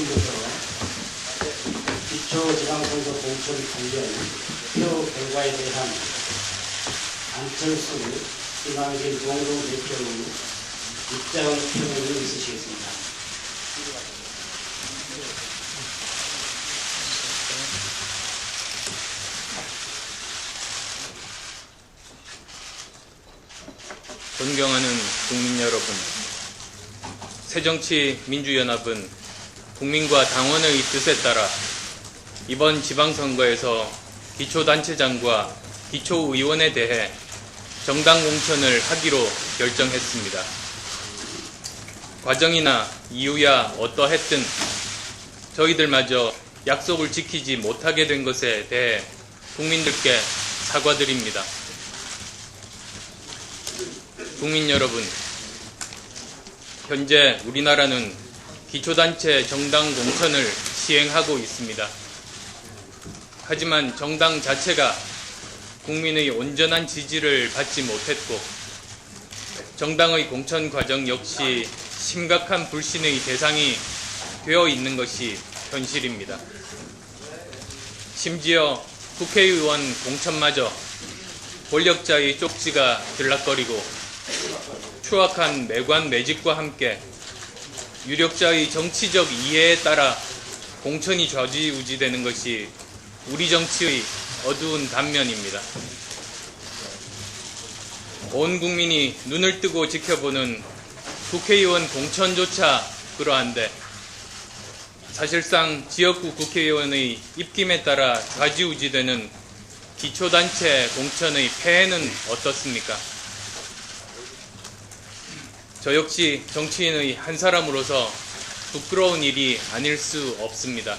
지금부터 기초지방선거 공천 관련 투표 결과에 대한 안철수, 이광진 공동 대표의 입장 표명을 있으시겠습니다. 존경하는 국민 여러분, 새정치민주연합은 국민과 당원의 뜻에 따라 이번 지방선거에서 기초단체장과 기초의원에 대해 정당 공천을 하기로 결정했습니다. 과정이나 이유야 어떠했든 저희들마저 약속을 지키지 못하게 된 것에 대해 국민들께 사과드립니다. 국민 여러분, 현재 우리나라는 기초단체 정당 공천을 시행하고 있습니다. 하지만 정당 자체가 국민의 온전한 지지를 받지 못했고 정당의 공천 과정 역시 심각한 불신의 대상이 되어 있는 것이 현실입니다. 심지어 국회의원 공천마저 권력자의 쪽지가 들락거리고 추악한 매관 매직과 함께 유력자의 정치적 이해에 따라 공천이 좌지우지되는 것이 우리 정치의 어두운 단면입니다. 온 국민이 눈을 뜨고 지켜보는 국회의원 공천조차 그러한데 사실상 지역구 국회의원의 입김에 따라 좌지우지되는 기초단체 공천의 폐해는 어떻습니까? 저 역시 정치인의 한 사람으로서 부끄러운 일이 아닐 수 없습니다.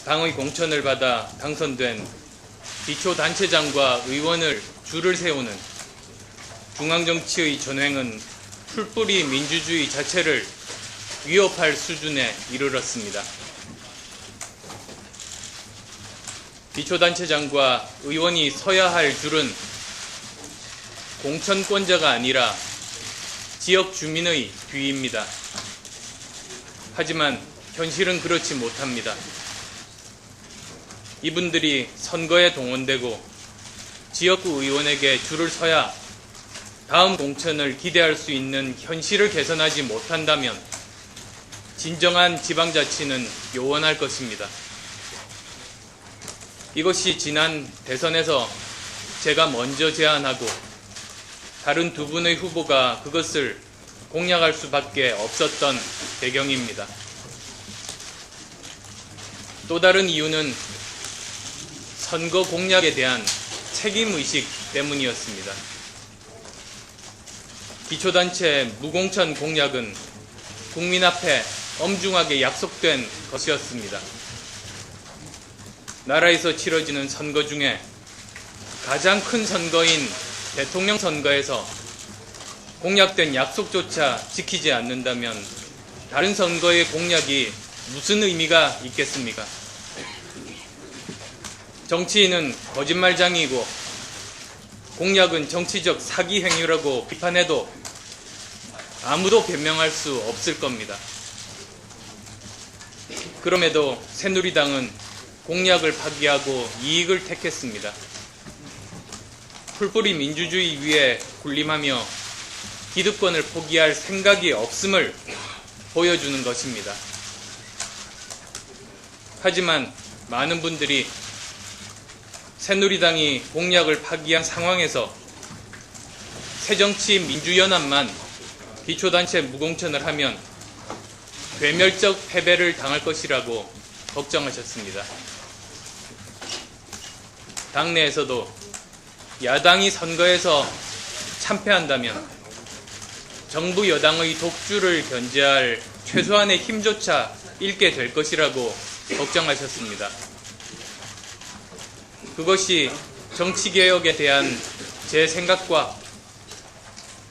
당의 공천을 받아 당선된 기초단체장과 의원을 줄을 세우는 중앙정치의 전횡은 풀뿌리 민주주의 자체를 위협할 수준에 이르렀습니다. 기초단체장과 의원이 서야 할 줄은 공천권자가 아니라 지역 주민의 뒤입니다. 하지만 현실은 그렇지 못합니다. 이분들이 선거에 동원되고 지역구 의원에게 줄을 서야 다음 공천을 기대할 수 있는 현실을 개선하지 못한다면 진정한 지방자치는 요원할 것입니다. 이것이 지난 대선에서 제가 먼저 제안하고 다른 두 분의 후보가 그것을 공약할 수밖에 없었던 배경입니다. 또 다른 이유는 선거 공약에 대한 책임의식 때문이었습니다. 기초단체 무공천 공약은 국민 앞에 엄중하게 약속된 것이었습니다. 나라에서 치러지는 선거 중에 가장 큰 선거인 대통령 선거에서 공약된 약속조차 지키지 않는다면 다른 선거의 공약이 무슨 의미가 있겠습니까? 정치인은 거짓말장이고 공약은 정치적 사기 행위라고 비판해도 아무도 변명할 수 없을 겁니다. 그럼에도 새누리당은 공약을 파기하고 이익을 택했습니다. 풀뿌리 민주주의 위에 군림하며 기득권을 포기할 생각이 없음을 보여주는 것입니다. 하지만 많은 분들이 새누리당이 공약을 파기한 상황에서 새정치민주연합만 기초단체 무공천을 하면 괴멸적 패배를 당할 것이라고 걱정하셨습니다. 당내에서도 야당이 선거에서 참패한다면 정부 여당의 독주를 견제할 최소한의 힘조차 잃게 될 것이라고 걱정하셨습니다. 그것이 정치개혁에 대한 제 생각과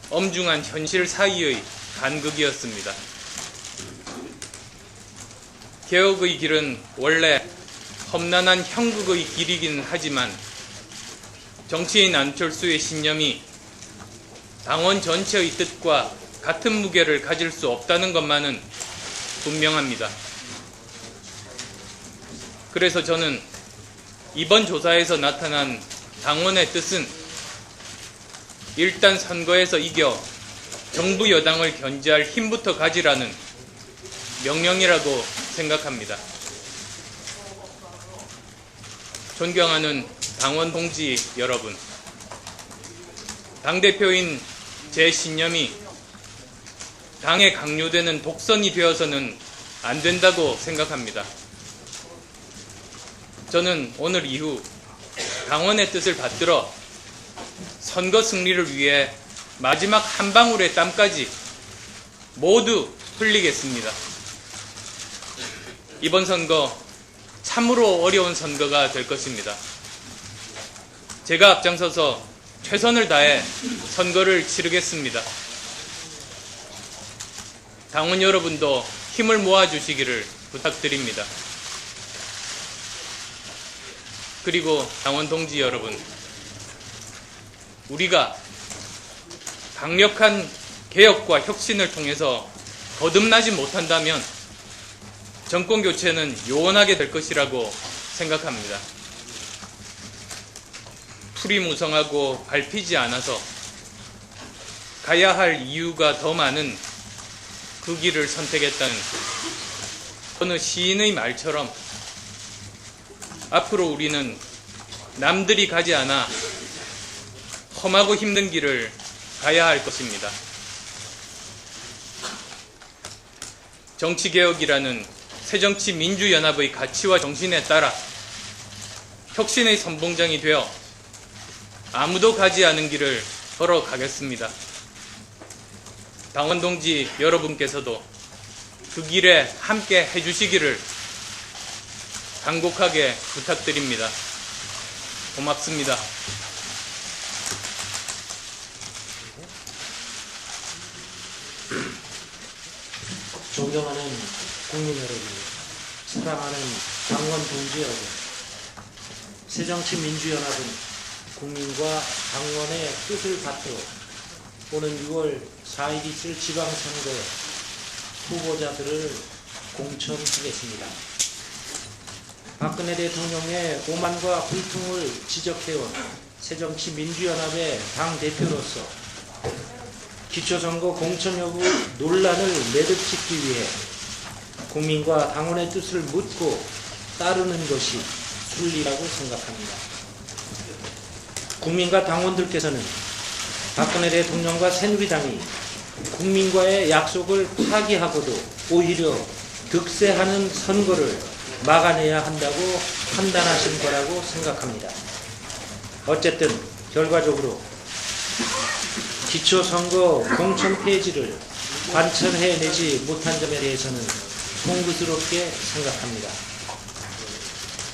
엄중한 현실 사이의 간극이었습니다. 개혁의 길은 원래 험난한 형극의 길이긴 하지만 정치인 안철수의 신념이 당원 전체의 뜻과 같은 무게를 가질 수 없다는 것만은 분명합니다. 그래서 저는 이번 조사에서 나타난 당원의 뜻은 일단 선거에서 이겨 정부 여당을 견제할 힘부터 가지라는 명령이라고 생각합니다. 존경하는 당원 동지 여러분, 당대표인 제 신념이 당에 강요되는 독선이 되어서는 안 된다고 생각합니다. 저는 오늘 이후 당원의 뜻을 받들어 선거 승리를 위해 마지막 한 방울의 땀까지 모두 흘리겠습니다. 이번 선거 참으로 어려운 선거가 될 것입니다. 제가 앞장서서 최선을 다해 선거를 치르겠습니다. 당원 여러분도 힘을 모아주시기를 부탁드립니다. 그리고 당원 동지 여러분, 우리가 강력한 개혁과 혁신을 통해서 거듭나지 못한다면 정권 교체는 요원하게 될 것이라고 생각합니다. 풀이 무성하고 밟히지 않아서 가야 할 이유가 더 많은 그 길을 선택했다는 어느 시인의 말처럼 앞으로 우리는 남들이 가지 않아 험하고 힘든 길을 가야 할 것입니다. 정치개혁이라는 새정치민주연합의 가치와 정신에 따라 혁신의 선봉장이 되어 아무도 가지 않은 길을 걸어가겠습니다. 당원 동지 여러분께서도 그 길에 함께 해주시기를 간곡하게 부탁드립니다. 고맙습니다. 존경하는 국민 여러분, 사랑하는 당원 동지 여러분, 새정치민주연합은 국민과 당원의 뜻을 받들어 오는 6월 4일 있을 지방선거에 후보자들을 공천하겠습니다. 박근혜 대통령의 오만과 불통을 지적해온 새정치민주연합의 당대표로서 기초선거 공천 여부 논란을 매듭짓기 위해 국민과 당원의 뜻을 묻고 따르는 것이 순리라고 생각합니다. 국민과 당원들께서는 박근혜 대통령과 새누리당이 국민과의 약속을 파기하고도 오히려 득세하는 선거를 막아내야 한다고 판단하신 거라고 생각합니다. 어쨌든 결과적으로 기초선거 공천 폐지를 관철해내지 못한 점에 대해서는 송구스럽게 생각합니다.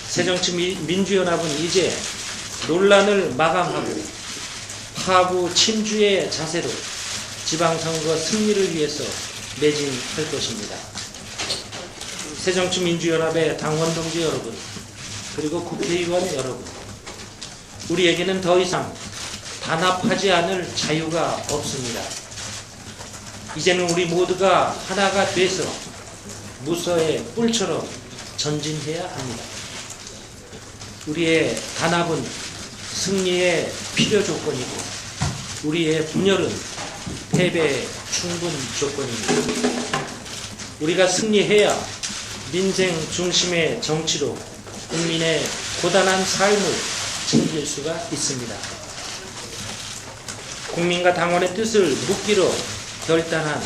새정치민주연합은 이제 논란을 마감하고 파부 침주의 자세로 지방선거 승리를 위해서 매진할 것입니다. 새정치민주연합의 당원 동지 여러분, 그리고 국회의원 여러분, 우리에게는 더 이상 단합하지 않을 자유가 없습니다. 이제는 우리 모두가 하나가 돼서 무서의 뿔처럼 전진해야 합니다. 우리의 단합은 승리의 필요 조건이고 우리의 분열은 패배의 충분 조건입니다. 우리가 승리해야 민생 중심의 정치로 국민의 고단한 삶을 챙길 수가 있습니다. 국민과 당원의 뜻을 묻기로 결단한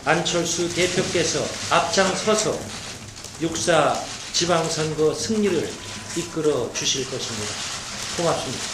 안철수 대표께서 앞장서서 6.4 지방선거 승리를 이끌어 주실 것입니다. 고맙습니다.